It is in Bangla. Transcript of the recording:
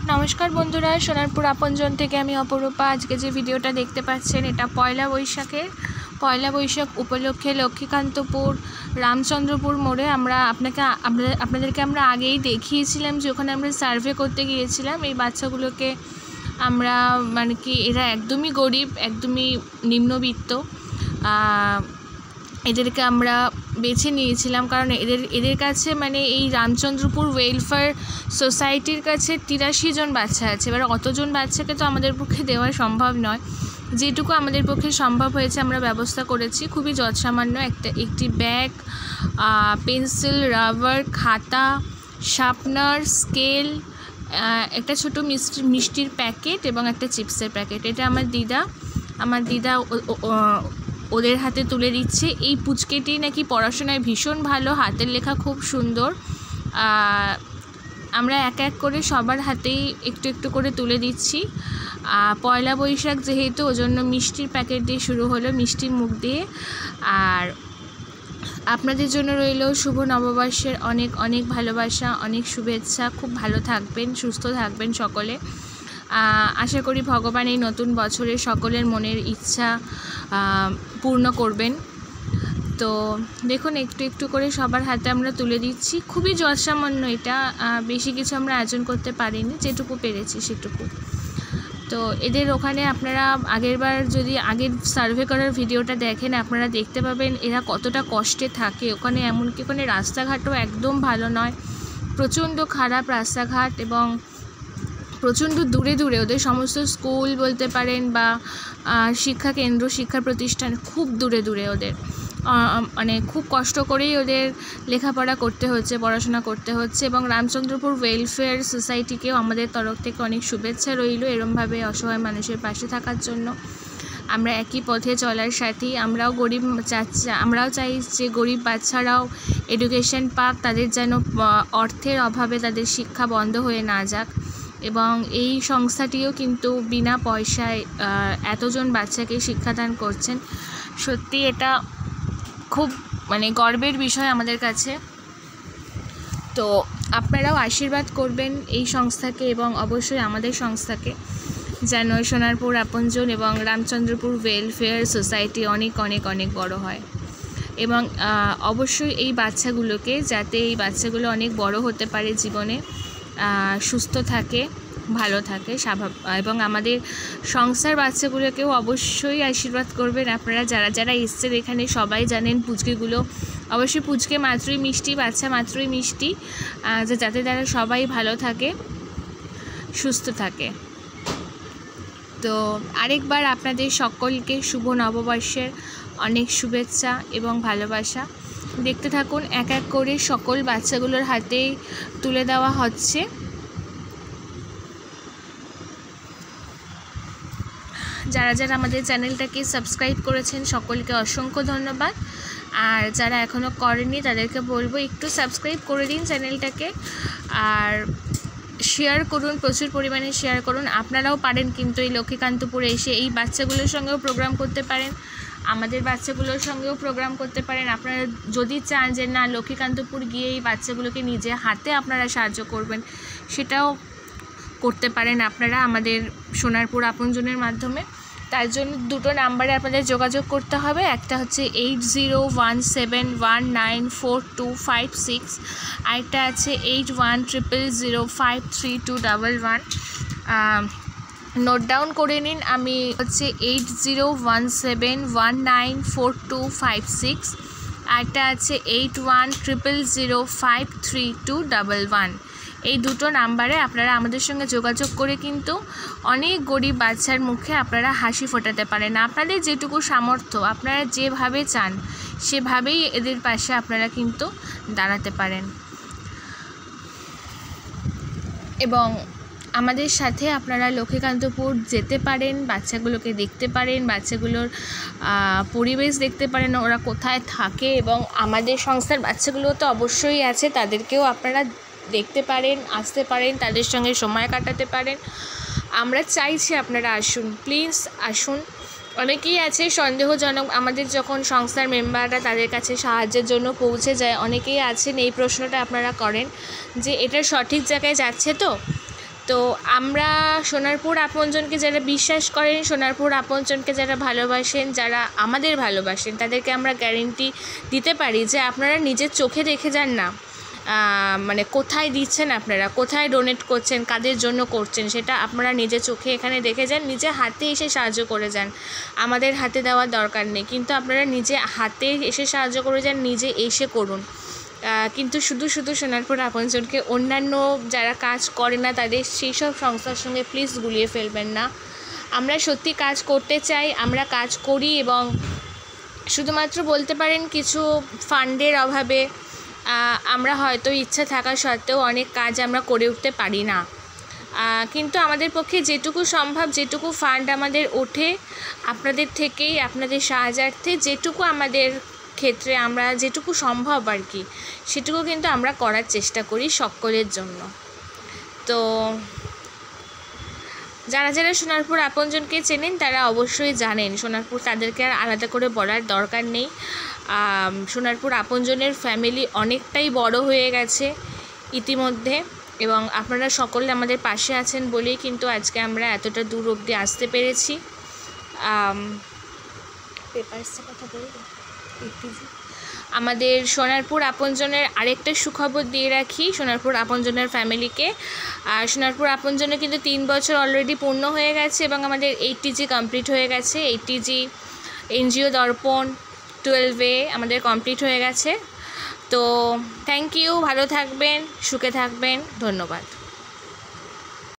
नमस्कार बंधुरा सोनारपुर आपनजन থেকে আমি অপরূপা। আজকে যে ভিডিওটা দেখতে পাচ্ছেন এটা পয়লা বৈশাখ উপলক্ষে লক্ষ্মীকান্তপুর রামচন্দ্রপুর মোড়ে আপনাদেরকে আমরা আগেই দেখিয়েছিলাম যে ওখানে আমরা সার্ভে করতে গিয়েছিলাম। এই বাচ্চাগুলোকে আমরা মানে কি এরা একদমই গরিব, একদমই নিম্নবিত্ত, এদেরকে আমরা বেছে নিয়েছিলাম কারণ এদের কাছে মানে এই রামচন্দ্রপুর ওয়েলফেয়ার সোসাইটির কাছে 83 জন বাচ্চা আছে। এবার অতজন বাচ্চাকে তো আমাদের পক্ষে দেওয়া সম্ভব নয়, যেটুকু আমাদের পক্ষে সম্ভব হয়েছে আমরা ব্যবস্থা করেছি। খুবই যৎসামান্য একটি ব্যাগ, পেন্সিল, রাবার, খাতা, শার্পনার, স্কেল, একটা ছোটো মিষ্টির প্যাকেট এবং একটা চিপসের প্যাকেট। এটা আমার দিদা ওদের হাতে তুলে দিচ্ছে। এই পুচকেটি নাকি পড়াশোনায় ভীষণ ভালো, হাতের লেখা খুব সুন্দর। আমরা এক এক করে সবার হাতেই একটু একটু করে তুলে দিচ্ছি। পয়লা বৈশাখ যেহেতু ওজন্য মিষ্টির প্যাকেট দিয়ে শুরু হলো, মিষ্টির মুখ দিয়ে। আর আপনাদের জন্য রইল শুভ নববর্ষের অনেক অনেক ভালোবাসা, অনেক শুভেচ্ছা। খুব ভালো থাকবেন, সুস্থ থাকবেন সকলে। আশা করি ভগবান এই নতুন বছরে সকলের মনের ইচ্ছা পূর্ণ করবেন। তো দেখুন একটু একটু করে সবার হাতে আমরা তুলে দিচ্ছি। খুবই যৎসামান্য, এটা বেশি কিছু আমরা আয়োজন করতে পারিনি, যেটুকু পেরেছি সেটুকু। তো এদের ওখানে আপনারা আগের সার্ভে করার ভিডিওটা দেখেন, আপনারা দেখতে পাবেন এরা কতটা কষ্টে থাকে ওখানে। এমনকি ওখানে রাস্তাঘাটও একদম ভালো নয়, প্রচণ্ড খারাপ রাস্তাঘাট এবং প্রচণ্ড দূরে দূরে ওদের সমস্ত স্কুল বলতে পারেন বা শিক্ষা কেন্দ্র, শিক্ষা প্রতিষ্ঠান খুব দূরে দূরে ওদের। মানে খুব কষ্ট করেই ওদের লেখাপড়া করতে হচ্ছে, পড়াশোনা করতে হচ্ছে। এবং রামচন্দ্রপুর ওয়েলফেয়ার সোসাইটিকেও আমাদের তরফ থেকে অনেক শুভেচ্ছা রইল এরমভাবে অসহায় মানুষের পাশে থাকার জন্য। আমরা একই পথে চলার সাথী, আমরাও চাই যে গরিব বাচ্চারাও এডুকেশন পাক, তাদের যেন অর্থের অভাবে তাদের শিক্ষা বন্ধ হয়ে না যাক। এবং এই সংস্থাটিও কিন্তু বিনা পয়সায় এতজন বাচ্চাকে শিক্ষাদান করছেন। সত্যি এটা খুব মানে গর্বের বিষয় আমাদের কাছে। তো আপনারাও আশীর্বাদ করবেন এই সংস্থাকে এবং অবশ্যই আমাদের সংস্থাকে, যেন সোনারপুর আপনজন এবং রামচন্দ্রপুর ওয়েলফেয়ার সোসাইটি অনেক অনেক অনেক বড় হয়। এবং অবশ্যই এই বাচ্চাগুলোকে, যাতে এই বাচ্চাগুলো অনেক বড় হতে পারে জীবনে, সুস্থ থাকে, ভালো থাকে এবং আমাদের সংস্থার বাচ্চাগুলোকেও অবশ্যই আশীর্বাদ করবেন আপনারা। যারা এসছেন এখানে সবাই জানেন পুচকেগুলো অবশ্যই পুচকে মাত্রই মিষ্টি, বাচ্চা মাত্রই মিষ্টি, যাতে তারা সবাই ভালো থাকে, সুস্থ থাকে। তো আরেকবার আপনাদের সকলকে শুভ নববর্ষের অনেক শুভেচ্ছা এবং ভালোবাসা। দেখতে থাকুন এক এক করে সকল বাচ্চাগুলোর হাতেই তুলে দেওয়া হচ্ছে। যারা আমাদের চ্যানেলটাকে সাবস্ক্রাইব করেছেন সকলকে অসংখ্য ধন্যবাদ। আর যারা এখনও করেনি তাদেরকে বলবো একটু সাবস্ক্রাইব করে দিন চ্যানেলটাকে, আর শেয়ার করুন, প্রচুর পরিমাণে শেয়ার করুন। আপনারাও পারেন কিন্তু এই লক্ষ্মীকান্তপুরে এসে এই বাচ্চাগুলোর সঙ্গেও প্রোগ্রাম করতে পারেন, আমাদের বাচ্চাগুলোর সঙ্গেও প্রোগ্রাম করতে পারেন। আপনারা যদি চান যে না লক্ষ্মীকান্তপুর গিয়ে এই বাচ্চাগুলোকে নিজে হাতে আপনারা সাহায্য করবেন, সেটাও করতে পারেন আপনারা আমাদের সোনারপুর আপনজনের মাধ্যমে। তার জন্য দুটো নাম্বারে আপনাদের যোগাযোগ করতে হবে। একটা হচ্ছে 8017194256, আরেকটা আছে 8100053211। নোট ডাউন করে নিন, আমি হচ্ছে 8017194256, আরেকটা আছে 8100053211। এই দুটো নাম্বারে আপনারা আমাদের সঙ্গে যোগাযোগ করে কিন্তু অনেক গরিব বাচ্চার মুখে আপনারা হাসি ফোটাতে পারেন। আপনাদের যেটুকু সামর্থ্য, আপনারা যেভাবে চান সেভাবেই এদের পাশে আপনারা কিন্তু দাঁড়াতে পারেন। এবং আমাদের সাথে আপনারা লক্ষ্মীকান্তপুর যেতে পারেন, বাচ্চাগুলোকে দেখতে পারেন, বাচ্চাগুলোর পরিবেশ দেখতে পারেন, ওরা কোথায় থাকে। এবং আমাদের সংস্থার বাচ্চাগুলো তো অবশ্যই আছে, তাদেরকেও আপনারা দেখতে পারেন, আসতে পারেন, তাদের সঙ্গে সময় কাটাতে পারেন। আমরা চাইছি আপনারা আসুন, প্লিজ আসুন। অনেকেই আছে সন্দেহজনক, আমাদের যখন সংস্থার মেম্বাররা তাদের কাছে সাহায্যের জন্য পৌঁছে যায়, অনেকেই আছেন এই প্রশ্নটা আপনারা করেন যে এটা সঠিক জায়গায় যাচ্ছে তো আমরা সোনারপুর আপনজনকে যারা বিশ্বাস করেন, সোনারপুর আপনজনকে যারা ভালোবাসেন, যারা আমাদের ভালোবাসেন, তাদেরকে আমরা গ্যারেন্টি দিতে পারি যে আপনারা নিজের চোখে দেখে যান না, মানে কোথায় দিচ্ছেন আপনারা, কোথায় ডোনেট করছেন, কাদের জন্য করছেন, সেটা আপনারা নিজের চোখে এখানে দেখে যান, নিজে হাতে এসে সাহায্য করে যান। আমাদের হাতে দেওয়ার দরকার নেই, কিন্তু আপনারা নিজে হাতে এসে সাহায্য করে যান, নিজে এসে করুন। কিন্তু শুধু সোনারপুর আপনজনকে অন্যান্য যারা কাজ করে না তাদের সেই সব সংস্থার সঙ্গে প্লিজ গুলিয়ে ফেলবেন না। আমরা সত্যি কাজ করতে চাই, আমরা কাজ করি, এবং শুধুমাত্র বলতে পারেন কিছু ফান্ডের অভাবে আমরা হয়তো ইচ্ছা থাকা সত্ত্বেও অনেক কাজ আমরা করে উঠতে পারি না। কিন্তু আমাদের পক্ষে যেটুকু সম্ভব, যেটুকু ফান্ড আমাদের ওঠে আপনাদের থেকেই, আপনাদের সাহায্যার্থে যেটুকু আমাদের ক্ষেত্রে আমরা যেটুকু সম্ভব আর কি, সেটুকু কিন্তু আমরা করার চেষ্টা করি সকলের জন্য। তো যারা যারা সোনারপুর আপনজনকে চেনেন তারা অবশ্যই জানেন, সোনারপুর তাদেরকে আর আলাদা করে বলার দরকার নেই। সোনারপুর আপনজনের ফ্যামিলি অনেকটাই বড় হয়ে গেছে ইতিমধ্যে, এবং আপনারা সকলে আমাদের পাশে আছেন বলেই কিন্তু আজকে আমরা এতটা দূর অবধি আসতে পেরেছি। আমাদের সোনারপুর আপনজনের আরেকটা সুখবর দিয়ে রাখি সোনারপুর আপনজনের ফ্যামিলিকে। সোনারপুর আপনজনে কিন্তু 3 বছর অলরেডি পূর্ণ হয়ে গেছে, এবং আমাদের 80G কমপ্লিট হয়ে গেছে। 80G এনজিও দর্পণ 12A আমাদের কমপ্লিট হয়ে গেছে। তো থ্যাংক ইউ, ভালো থাকবেন, সুখে থাকবেন, ধন্যবাদ।